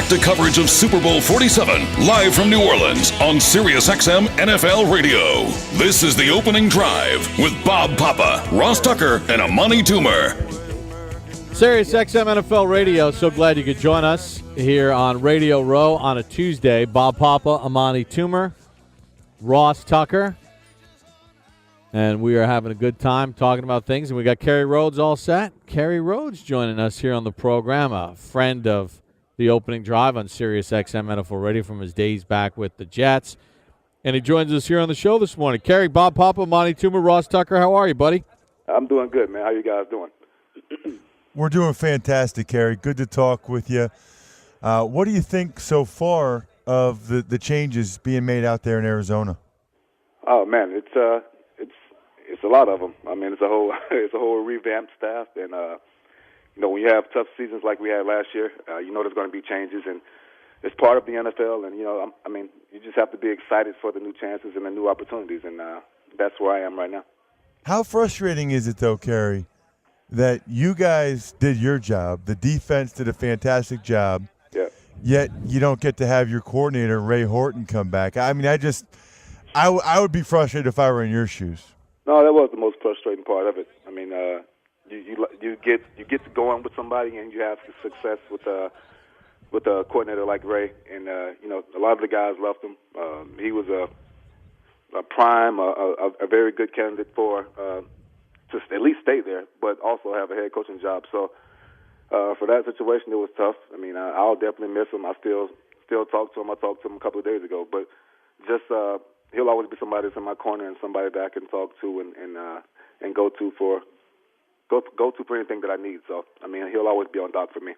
back to coverage of Super Bowl 47, live from New Orleans on SiriusXM NFL Radio. This is The Opening Drive with Bob Papa, Ross Tucker, and Amani Toomer. SiriusXM NFL Radio. So glad you could join us here on Radio Row on a Tuesday. Bob Papa, Amani Toomer, Ross Tucker. And we are having a good time talking about things. And we got Kerry Rhodes all set. Kerry Rhodes joining us here on the program, a friend of The Opening Drive on SiriusXM NFL Radio from his days back with the Jets. And he joins us here on the show this morning. Kerry, Bob Papa, Amani Toomer, Ross Tucker, how are you, buddy? I'm doing good, man. How you guys doing? We're doing fantastic, Kerry. Good to talk with you. What do you think so far of the changes being made out there in Arizona? Oh man, it's a lot of them. I mean, it's a whole revamped staff, and when you have tough seasons like we had last year, there's going to be changes, and it's part of the NFL. And you just have to be excited for the new chances and the new opportunities, and that's where I am right now. How frustrating is it, though, Kerry, that you guys did your job, the defense did a fantastic job, yet you don't get to have your coordinator, Ray Horton, come back? I mean, I would be frustrated if I were in your shoes. No, that was the most frustrating part of it. I mean, you get to go on with somebody and you have success with a coordinator like Ray, and a lot of the guys loved him. He was a prime, a very good candidate for to at least stay there, but also have a head coaching job. So for that situation, it was tough. I mean, I'll definitely miss him. I still talk to him. I talked to him a couple of days ago, but just he'll always be somebody that's in my corner and somebody that I can talk to and go to for anything that I need. So I mean, he'll always be on dock for me.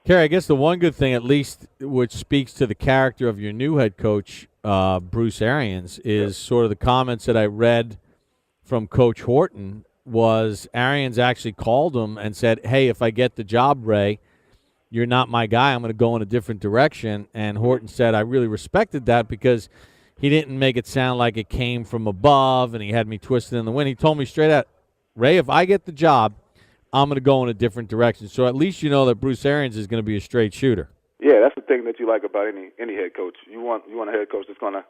Kerry, I guess the one good thing, at least, which speaks to the character of your new head coach, Bruce Arians, is sort of the comments that I read from Coach Horton. Was Arians actually called him and said, "Hey, if I get the job, Ray, you're not my guy. I'm going to go in a different direction." And Horton said, "I really respected that because he didn't make it sound like it came from above and he had me twisted in the wind. He told me straight out, Ray, if I get the job, I'm going to go in a different direction." So at least you know that Bruce Arians is going to be a straight shooter. Yeah, that's the thing that you like about any head coach. You want a head coach that's going to,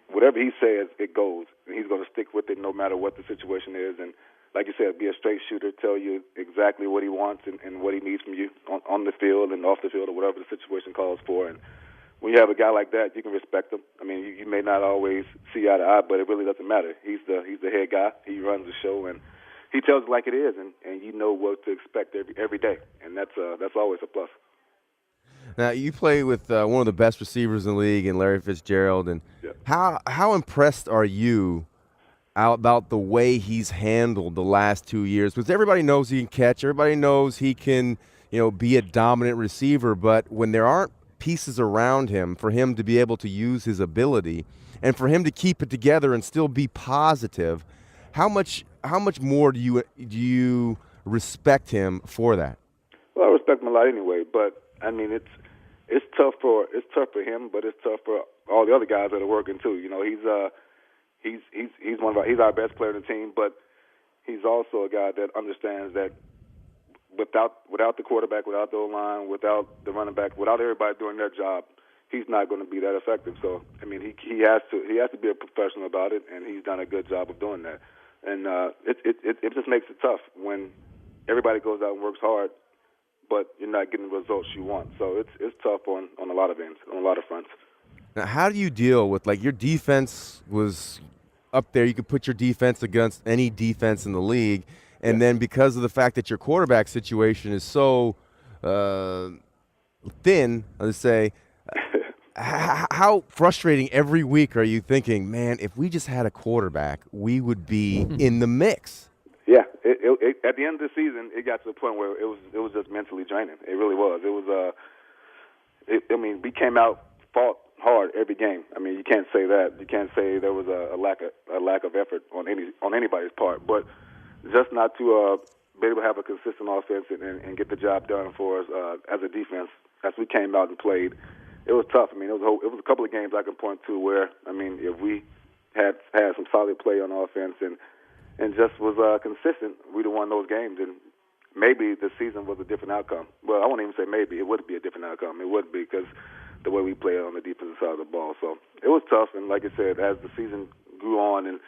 whatever he says, it goes. And he's going to stick with it no matter what the situation is. And like you said, be a straight shooter, tell you exactly what he wants and what he needs from you on the field and off the field or whatever the situation calls for. And when you have a guy like that, you can respect him. I mean, you may not always see eye to eye, but it really doesn't matter. He's the head guy. He runs the show, and he tells it like it is, and you know what to expect every day, and that's always a plus. Now, you play with one of the best receivers in the league, in Larry Fitzgerald, and how impressed are you about the way he's handled the last 2 years? Because everybody knows he can catch, everybody knows he can, be a dominant receiver, but when there aren't pieces around him for him to be able to use his ability and for him to keep it together and still be positive, how much more do you respect him for that? Well, I respect him a lot anyway, but I mean it's tough for him, but it's tough for all the other guys that are working too. He's our best player on the team, but he's also a guy that understands that without the quarterback, without the O-line, without the running back, without everybody doing their job, he's not going to be that effective. So I mean, he has to be a professional about it, and he's done a good job of doing that. And it just makes it tough when everybody goes out and works hard, but you're not getting the results you want. So it's tough on a lot of ends, on a lot of fronts. Now, how do you deal with, your defense was up there? You could put your defense against any defense in the league, and then because of the fact that your quarterback situation is so thin, let's say, how frustrating every week are you thinking, man, if we just had a quarterback, we would be in the mix? Yeah, at the end of the season, it got to the point where it was just mentally draining. It really was. It was. We came out, fought hard every game. I mean, you can't say that. You can't say there was a lack of effort on anybody's part. But just not to be able to have a consistent offense and get the job done for us as a defense, as we came out and played, it was tough. I mean, it was a couple of games I can point to where, if we had some solid play on offense and just was consistent, we'd have won those games. And maybe the season was a different outcome. Well, I won't even say maybe. It would be a different outcome. It would be because the way we play on the defensive side of the ball. So it was tough, and like I said, as the season grew on and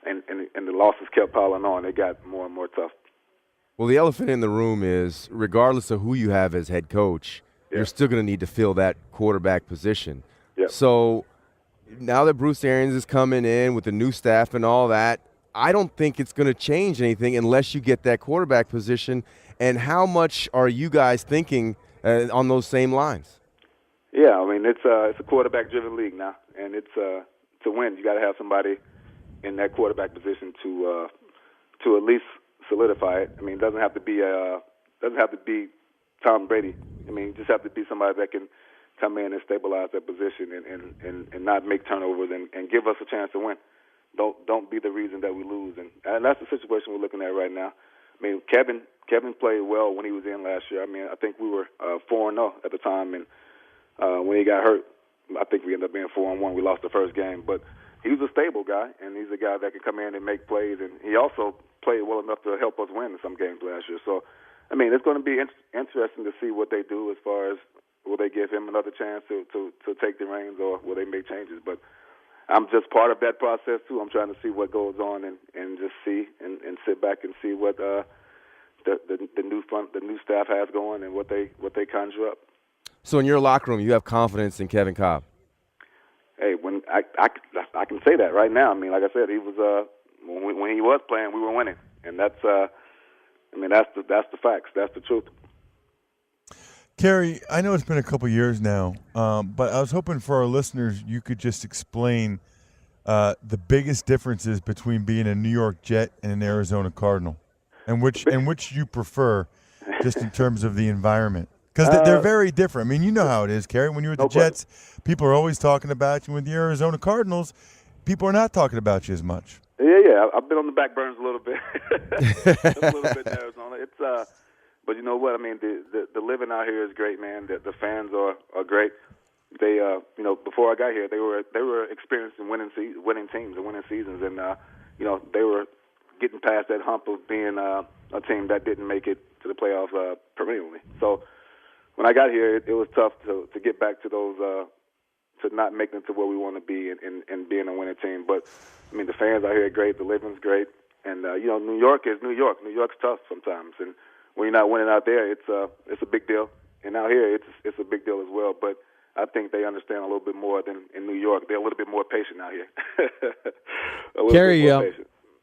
the losses kept piling on, it got more and more tough. Well, the elephant in the room is, regardless of who you have as head coach, you're still going to need to fill that quarterback position. Yep. So now that Bruce Arians is coming in with the new staff and all that, I don't think it's going to change anything unless you get that quarterback position. And how much are you guys thinking on those same lines? Yeah, I mean, it's a quarterback-driven league now, and it's to win, you got to have somebody in that quarterback position to at least solidify it. I mean, it doesn't have to be Tom Brady. I mean, you just have to be somebody that can come in and stabilize that position and not make turnovers and give us a chance to win. Don't be the reason that we lose, and that's the situation we're looking at right now. I mean, Kevin played well when he was in last year. I mean, I think we were 4-0 at the time, and when he got hurt, I think we ended up being 4-1. We lost the first game, but he was a stable guy, and he's a guy that can come in and make plays, and he also played well enough to help us win in some games last year. So, I mean, it's going to be interesting to see what they do as far as will they give him another chance to take the reins, or will they make changes. But I'm just part of that process, too. I'm trying to see what goes on and just see and sit back and see what the new staff has going and what they conjure up. So in your locker room, you have confidence in Kevin Kolb? Hey, when I can say that right now. I mean, like I said, he was when he was playing, we were winning, and that's that's the facts. That's the truth. Kerry, I know it's been a couple years now, but I was hoping for our listeners you could just explain the biggest differences between being a New York Jet and an Arizona Cardinal, and which you prefer, just in terms of the environment. Because they're very different. I mean, you know how it is, Kerry. When you're with the Jets, people are always talking about you. With the Arizona Cardinals, people are not talking about you as much. Yeah. I've been on the back burners a little bit. A little bit in Arizona. It's but you know what? I mean, the living out here is great, man. The fans are great. They before I got here, they were experiencing winning teams and winning seasons, and they were getting past that hump of being a team that didn't make it to the playoffs perennially. So when I got here, it was tough to get back to those to not making it to where we want to be and being a winning team. But I mean, the fans out here are great, the living's great, and New York is New York. New York's tough sometimes, and when you're not winning out there, it's a big deal. And out here, it's a big deal as well. But I think they understand a little bit more than in New York. They're a little bit more patient out here.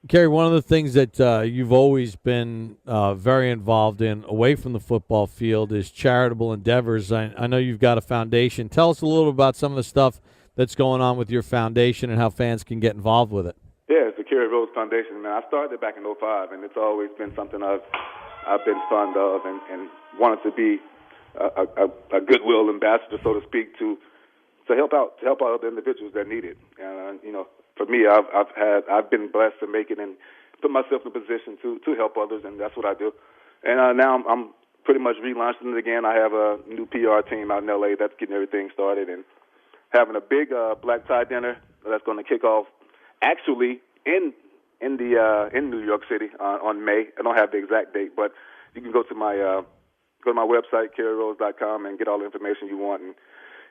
Kerry, one of the things that you've always been very involved in away from the football field is charitable endeavors. I know you've got a foundation. Tell us a little about some of the stuff that's going on with your foundation and how fans can get involved with it. Yeah, it's the Kerry Rhodes Foundation. Man, I started it back in 2005, and it's always been something I've been fond of and wanted to be a goodwill ambassador, so to speak, to help out other individuals that need it. For me, I've been blessed to make it and put myself in a position to help others, and that's what I do. And now I'm pretty much relaunching it again. I have a new PR team out in LA that's getting everything started and having a big black tie dinner that's going to kick off actually in New York City on May. I don't have the exact date, but you can go to my website, KerryRhodes.com, and get all the information you want. And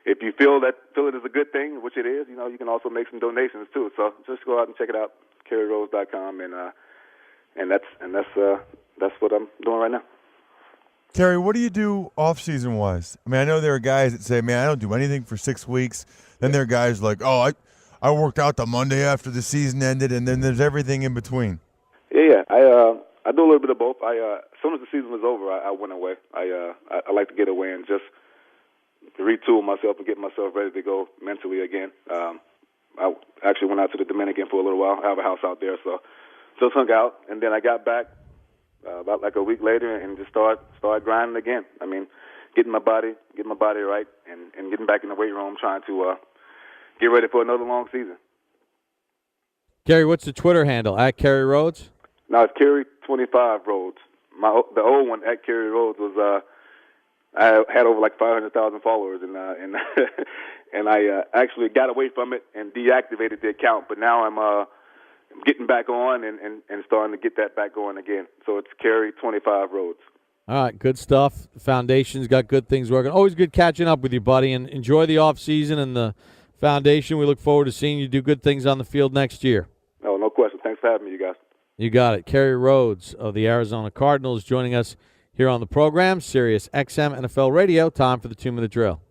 if you feel it is a good thing, which it is, you can also make some donations too. So just go out and check it out, KerryRhodes.com, and that's what I'm doing right now. Kerry, what do you do off-season wise? I mean, I know there are guys that say, "Man, I don't do anything for 6 weeks." Then there are guys like, "Oh, I worked out the Monday after the season ended," and then there's everything in between. Yeah. I do a little bit of both. As soon as the season was over, I went away. I like to get away and just retool myself and get myself ready to go mentally again. I actually went out to the Dominican for a little while. I have a house out there, so just hung out, and then I got back about like a week later and just started grinding again. I mean, getting my body right and getting back in the weight room, trying to get ready for another long season. Kerry, what's the Twitter handle? At Kerry Rhodes? No, it's Kerry25 Rhodes. The old one at Kerry Rhodes was I had over like 500,000 followers, and and I actually got away from it and deactivated the account. But now I'm getting back on and starting to get that back going again. So it's Kerry 25 Rhodes. All right, good stuff. The foundation's got good things working. Always good catching up with you, buddy, and enjoy the off season and the foundation. We look forward to seeing you do good things on the field next year. No question. Thanks for having me, you guys. You got it. Kerry Rhodes of the Arizona Cardinals joining us here on the program, SiriusXM NFL Radio. Time for the 2-minute drill.